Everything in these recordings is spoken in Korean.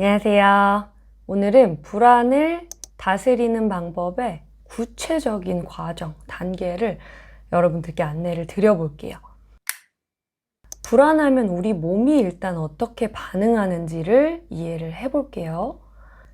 안녕하세요. 오늘은 불안을 다스리는 방법의 구체적인 과정, 단계를 여러분들께 안내를 드려볼게요. 불안하면 우리 몸이 일단 어떻게 반응하는지를 이해를 해볼게요.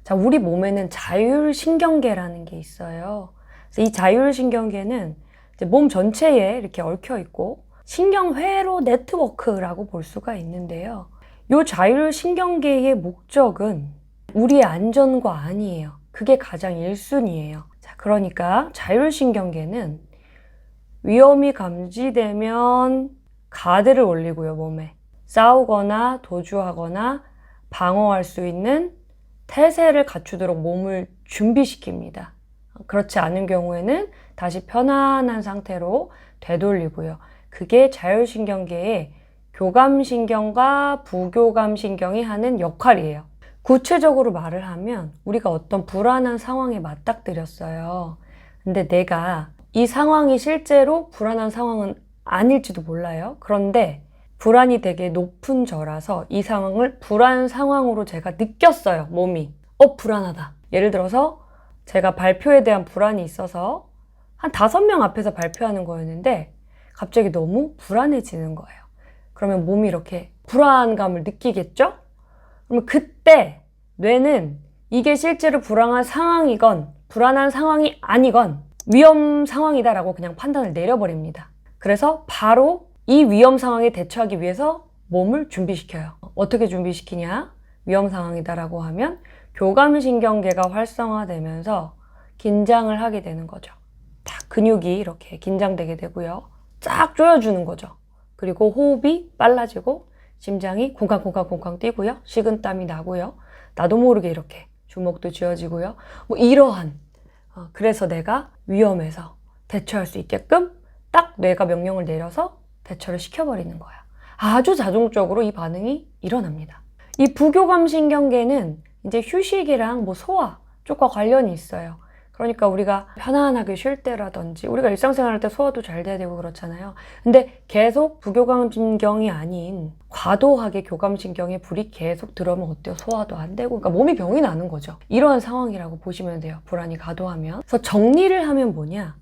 자, 우리 몸에는 자율신경계라는 게 있어요. 그래서 이 자율신경계는 이제 몸 전체에 이렇게 얽혀 있고 신경회로 네트워크라고 볼 수가 있는데요. 이 자율신경계의 목적은 우리의 안전과 안위예요. 그게 가장 1순위예요. 자, 그러니까 자율신경계는 위험이 감지되면 가드를 올리고요, 몸에. 싸우거나 도주하거나 방어할 수 있는 태세를 갖추도록 몸을 준비시킵니다. 그렇지 않은 경우에는 다시 편안한 상태로 되돌리고요. 그게 자율신경계의 교감신경과 부교감신경이 하는 역할이에요. 구체적으로 말을 하면 우리가 어떤 불안한 상황에 맞닥뜨렸어요. 근데 내가 이 상황이 실제로 불안한 상황은 아닐지도 몰라요. 그런데 불안이 되게 높은 저라서 이 상황을 불안 상황으로 제가 느꼈어요. 몸이. 불안하다. 예를 들어서 제가 발표에 대한 불안이 있어서 한 5명 앞에서 발표하는 거였는데 갑자기 너무 불안해지는 거예요. 그러면 몸이 이렇게 불안감을 느끼겠죠? 그러면 그때 뇌는 이게 실제로 불안한 상황이건 불안한 상황이 아니건 위험 상황이다라고 그냥 판단을 내려버립니다. 그래서 바로 이 위험 상황에 대처하기 위해서 몸을 준비시켜요. 어떻게 준비시키냐? 위험 상황이다라고 하면 교감신경계가 활성화되면서 긴장을 하게 되는 거죠. 딱 근육이 이렇게 긴장되게 되고요. 쫙 조여주는 거죠. 그리고 호흡이 빨라지고 심장이 쿵쾅쿵쾅쿵쾅 뛰고요. 식은땀이 나고요. 나도 모르게 이렇게 주먹도 쥐어지고요. 뭐 이러한 그래서 내가 위험해서 대처할 수 있게끔 딱 뇌가 명령을 내려서 대처를 시켜버리는 거야. 아주 자동적으로 이 반응이 일어납니다. 이 부교감신경계는 이제 휴식이랑 뭐 소화 쪽과 관련이 있어요. 그러니까 우리가 편안하게 쉴 때라든지 우리가 일상생활할 때 소화도 잘 돼야 되고 그렇잖아요. 근데 계속 부교감신경이 아닌 과도하게 교감신경에 불이 계속 들어오면 어때요? 소화도 안 되고 그러니까 몸이 병이 나는 거죠. 이러한 상황이라고 보시면 돼요. 불안이 과도하면. 그래서 정리를 하면 뭐냐?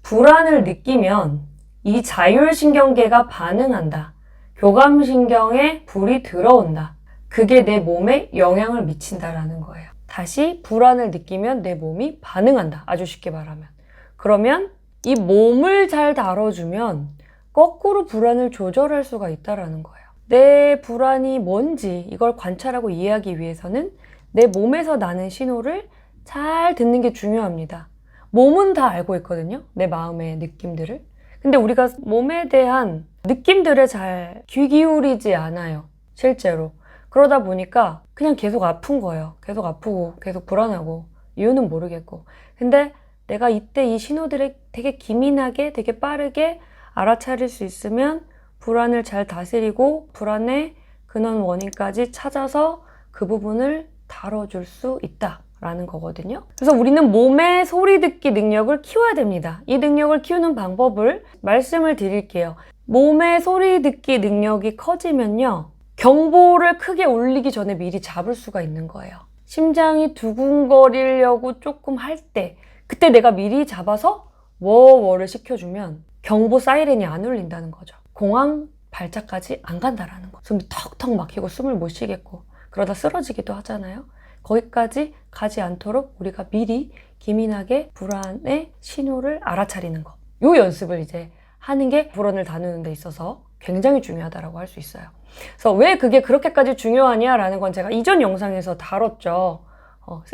불안을 느끼면 이 자율신경계가 반응한다. 교감신경에 불이 들어온다. 그게 내 몸에 영향을 미친다라는 거예요. 다시 불안을 느끼면 내 몸이 반응한다. 아주 쉽게 말하면. 그러면 이 몸을 잘 다뤄주면 거꾸로 불안을 조절할 수가 있다는 거예요. 내 불안이 뭔지 이걸 관찰하고 이해하기 위해서는 내 몸에서 나는 신호를 잘 듣는 게 중요합니다. 몸은 다 알고 있거든요. 내 마음의 느낌들을. 근데 우리가 몸에 대한 느낌들에 잘 귀 기울이지 않아요. 실제로. 그러다 보니까 그냥 계속 아픈 거예요. 계속 아프고 계속 불안하고 이유는 모르겠고. 근데 내가 이때 이 신호들을 되게 기민하게 되게 빠르게 알아차릴 수 있으면 불안을 잘 다스리고 불안의 근원 원인까지 찾아서 그 부분을 다뤄줄 수 있다라는 거거든요. 그래서 우리는 몸의 소리 듣기 능력을 키워야 됩니다. 이 능력을 키우는 방법을 말씀을 드릴게요. 몸의 소리 듣기 능력이 커지면요. 경보를 크게 울리기 전에 미리 잡을 수가 있는 거예요. 심장이 두근거리려고 조금 할 때 그때 내가 미리 잡아서 워워를 시켜주면 경보 사이렌이 안 울린다는 거죠. 공황 발작까지 안 간다라는 거. 숨이 턱턱 막히고 숨을 못 쉬겠고 그러다 쓰러지기도 하잖아요. 거기까지 가지 않도록 우리가 미리 기민하게 불안의 신호를 알아차리는 거. 요 연습을 이제 하는 게 불안을 다루는 데 있어서 굉장히 중요하다고 할 수 있어요. 그래서 왜 그게 그렇게까지 중요하냐라는 건 제가 이전 영상에서 다뤘죠.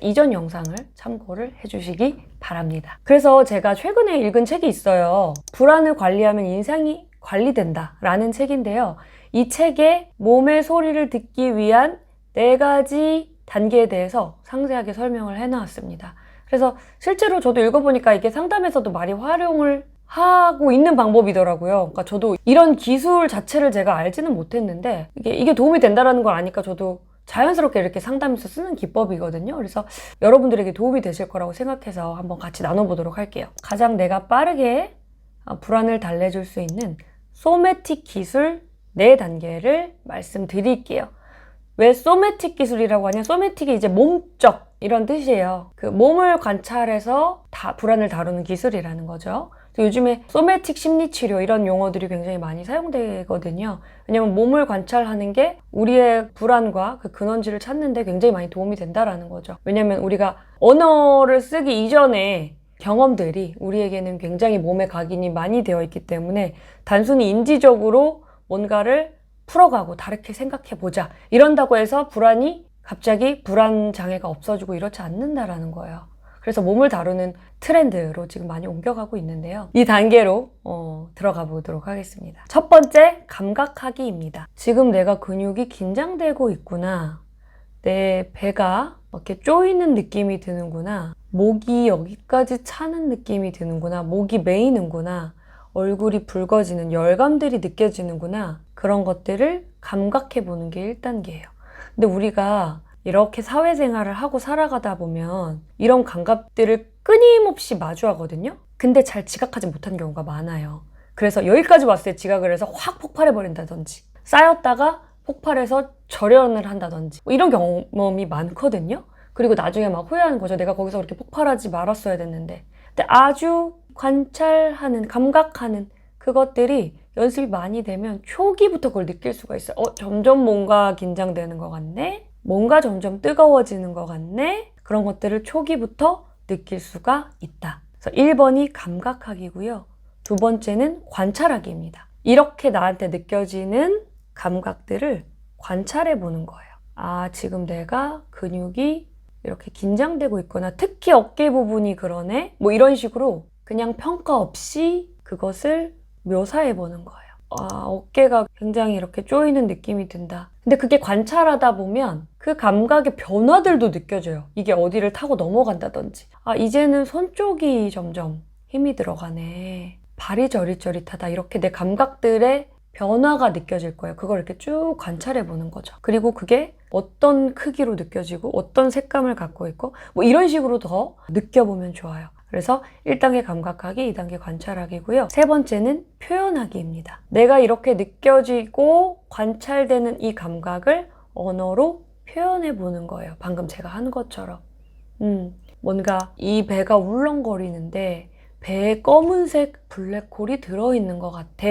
이전 영상을 참고를 해주시기 바랍니다. 그래서 제가 최근에 읽은 책이 있어요. 불안을 관리하면 인생이 관리된다 라는 책인데요. 이 책에 몸의 소리를 듣기 위한 4가지 단계에 대해서 상세하게 설명을 해놨습니다. 그래서 실제로 저도 읽어보니까 이게 상담에서도 많이 활용을 하고 있는 방법이더라고요. 그러니까 저도 이런 기술 자체를 제가 알지는 못했는데 이게 도움이 된다는 걸 아니까 저도 자연스럽게 이렇게 상담에서 쓰는 기법이거든요. 그래서 여러분들에게 도움이 되실 거라고 생각해서 한번 같이 나눠보도록 할게요. 가장 내가 빠르게 불안을 달래줄 수 있는 소매틱 기술 4단계를 말씀드릴게요. 왜 소매틱 기술이라고 하냐? 소매틱이 이제 몸적 이런 뜻이에요. 그 몸을 관찰해서 불안을 다루는 기술이라는 거죠. 요즘에 소매틱 심리치료 이런 용어들이 굉장히 많이 사용되거든요. 왜냐면 몸을 관찰하는 게 우리의 불안과 그 근원지를 찾는 데 굉장히 많이 도움이 된다라는 거죠. 왜냐면 우리가 언어를 쓰기 이전에 경험들이 우리에게는 굉장히 몸에 각인이 많이 되어 있기 때문에 단순히 인지적으로 뭔가를 풀어가고 다르게 생각해보자 이런다고 해서 불안이 갑자기 불안 장애가 없어지고 이렇지 않는다라는 거예요. 그래서 몸을 다루는 트렌드로 지금 많이 옮겨가고 있는데요. 이 단계로 들어가 보도록 하겠습니다. 첫 번째, 감각하기입니다. 지금 내가 근육이 긴장되고 있구나. 내 배가 이렇게 쪼이는 느낌이 드는구나. 목이 여기까지 차는 느낌이 드는구나. 목이 메이는구나. 얼굴이 붉어지는 열감들이 느껴지는구나. 그런 것들을 감각해 보는 게 1단계예요. 근데 우리가 이렇게 사회생활을 하고 살아가다 보면 이런 감각들을 끊임없이 마주하거든요. 근데 잘 지각하지 못한 경우가 많아요. 그래서 여기까지 왔을 때 지각을 해서 확 폭발해 버린다든지 쌓였다가 폭발해서 절연을 한다든지 이런 경험이 많거든요. 그리고 나중에 막 후회하는 거죠. 내가 거기서 그렇게 폭발하지 말았어야 됐는데. 근데 아주 관찰하는, 감각하는 그것들이 연습이 많이 되면 초기부터 그걸 느낄 수가 있어요. 점점 뭔가 긴장되는 것 같네? 뭔가 점점 뜨거워지는 것 같네? 그런 것들을 초기부터 느낄 수가 있다. 그래서 1번이 감각하기고요. 2번째는 관찰하기입니다. 이렇게 나한테 느껴지는 감각들을 관찰해 보는 거예요. 아, 지금 내가 근육이 이렇게 긴장되고 있거나 특히 어깨 부분이 그러네? 뭐 이런 식으로 그냥 평가 없이 그것을 묘사해 보는 거예요. 아, 어깨가 굉장히 이렇게 쪼이는 느낌이 든다. 근데 그게 관찰하다 보면 그 감각의 변화들도 느껴져요. 이게 어디를 타고 넘어간다든지. 아, 이제는 손 쪽이 점점 힘이 들어가네. 발이 저릿저릿하다. 이렇게 내 감각들의 변화가 느껴질 거예요. 그걸 이렇게 쭉 관찰해 보는 거죠. 그리고 그게 어떤 크기로 느껴지고 어떤 색감을 갖고 있고 뭐 이런 식으로 더 느껴보면 좋아요. 그래서 1단계 감각하기, 2단계 관찰하기고요. 3번째는 표현하기입니다. 내가 이렇게 느껴지고 관찰되는 이 감각을 언어로 표현해 보는 거예요. 방금 제가 한 것처럼. 뭔가 이 배가 울렁거리는데 배에 검은색 블랙홀이 들어있는 것 같아.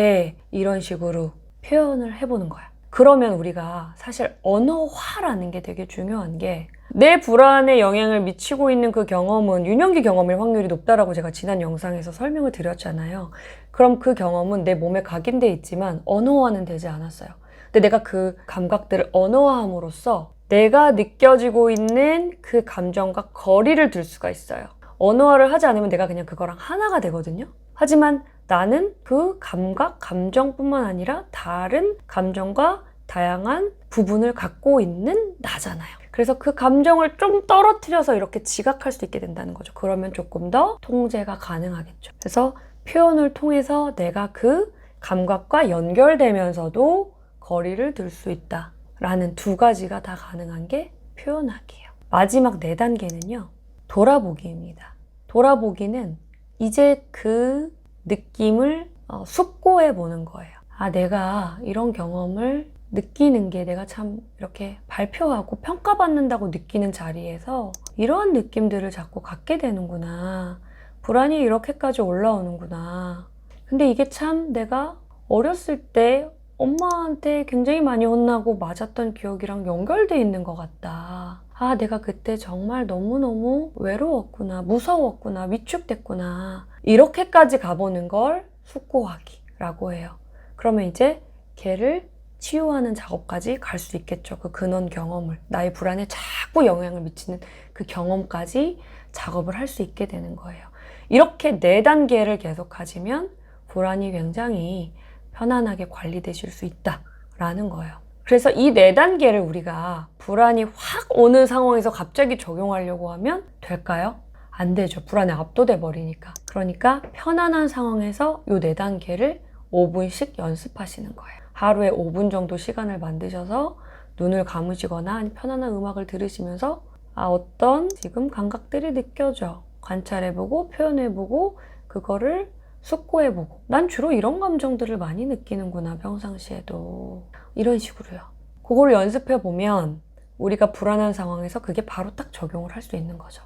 이런 식으로 표현을 해보는 거야. 그러면 우리가 사실 언어화라는 게 되게 중요한 게 내 불안에 영향을 미치고 있는 그 경험은 유년기 경험일 확률이 높다라고 제가 지난 영상에서 설명을 드렸잖아요. 그럼 그 경험은 내 몸에 각인돼 있지만 언어화는 되지 않았어요. 근데 내가 그 감각들을 언어화함으로써 내가 느껴지고 있는 그 감정과 거리를 둘 수가 있어요. 언어화를 하지 않으면 내가 그냥 그거랑 하나가 되거든요. 하지만 나는 그 감각, 감정뿐만 아니라 다른 감정과 다양한 부분을 갖고 있는 나잖아요. 그래서 그 감정을 좀 떨어뜨려서 이렇게 지각할 수 있게 된다는 거죠. 그러면 조금 더 통제가 가능하겠죠. 그래서 표현을 통해서 내가 그 감각과 연결되면서도 거리를 둘 수 있다라는 2가지가 다 가능한 게 표현하기예요. 마지막 4단계는요. 돌아보기입니다. 돌아보기는 이제 그 느낌을 숙고해 보는 거예요. 아, 내가 이런 경험을 느끼는 게 내가 참 이렇게 발표하고 평가받는다고 느끼는 자리에서 이러한 느낌들을 자꾸 갖게 되는구나. 불안이 이렇게까지 올라오는구나. 근데 이게 참 내가 어렸을 때 엄마한테 굉장히 많이 혼나고 맞았던 기억이랑 연결돼 있는 것 같다. 아, 내가 그때 정말 너무너무 외로웠구나, 무서웠구나, 위축됐구나. 이렇게까지 가보는 걸 숙고하기라고 해요. 그러면 이제 걔를 치유하는 작업까지 갈 수 있겠죠. 그 근원 경험을, 나의 불안에 자꾸 영향을 미치는 그 경험까지 작업을 할 수 있게 되는 거예요. 이렇게 4단계를 계속 가지면 불안이 굉장히 편안하게 관리되실 수 있다라는 거예요. 그래서 이 4단계를 우리가 불안이 확 오는 상황에서 갑자기 적용하려고 하면 될까요? 안 되죠. 불안에 압도돼 버리니까. 그러니까 편안한 상황에서 이 4단계를 5분씩 연습하시는 거예요. 하루에 5분 정도 시간을 만드셔서 눈을 감으시거나 편안한 음악을 들으시면서 어떤 지금 감각들이 느껴져. 관찰해보고 표현해보고 그거를 숙고해보고 난 주로 이런 감정들을 많이 느끼는구나 평상시에도 이런 식으로요. 그거를 연습해보면 우리가 불안한 상황에서 그게 바로 딱 적용을 할 수 있는 거죠.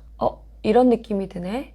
이런 느낌이 드네.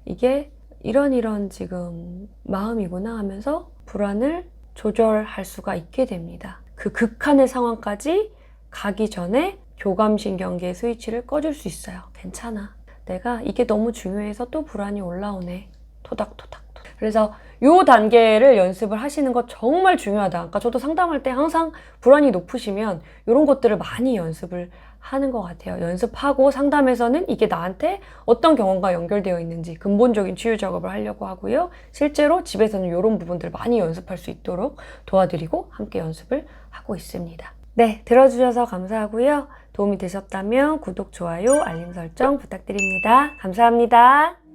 이게 이런 지금 마음이구나 하면서 불안을 조절할 수가 있게 됩니다. 그 극한의 상황까지 가기 전에 교감신경계 스위치를 꺼줄 수 있어요. 괜찮아. 내가 이게 너무 중요해서 또 불안이 올라오네. 토닥토닥. 그래서 요 단계를 연습을 하시는 거 정말 중요하다. 아까 저도 상담할 때 항상 불안이 높으시면 이런 것들을 많이 연습을 하는 것 같아요. 연습하고 상담에서는 이게 나한테 어떤 경험과 연결되어 있는지 근본적인 치유 작업을 하려고 하고요. 실제로 집에서는 이런 부분들 많이 연습할 수 있도록 도와드리고 함께 연습을 하고 있습니다. 네, 들어주셔서 감사하고요. 도움이 되셨다면 구독, 좋아요, 알림 설정 부탁드립니다. 감사합니다.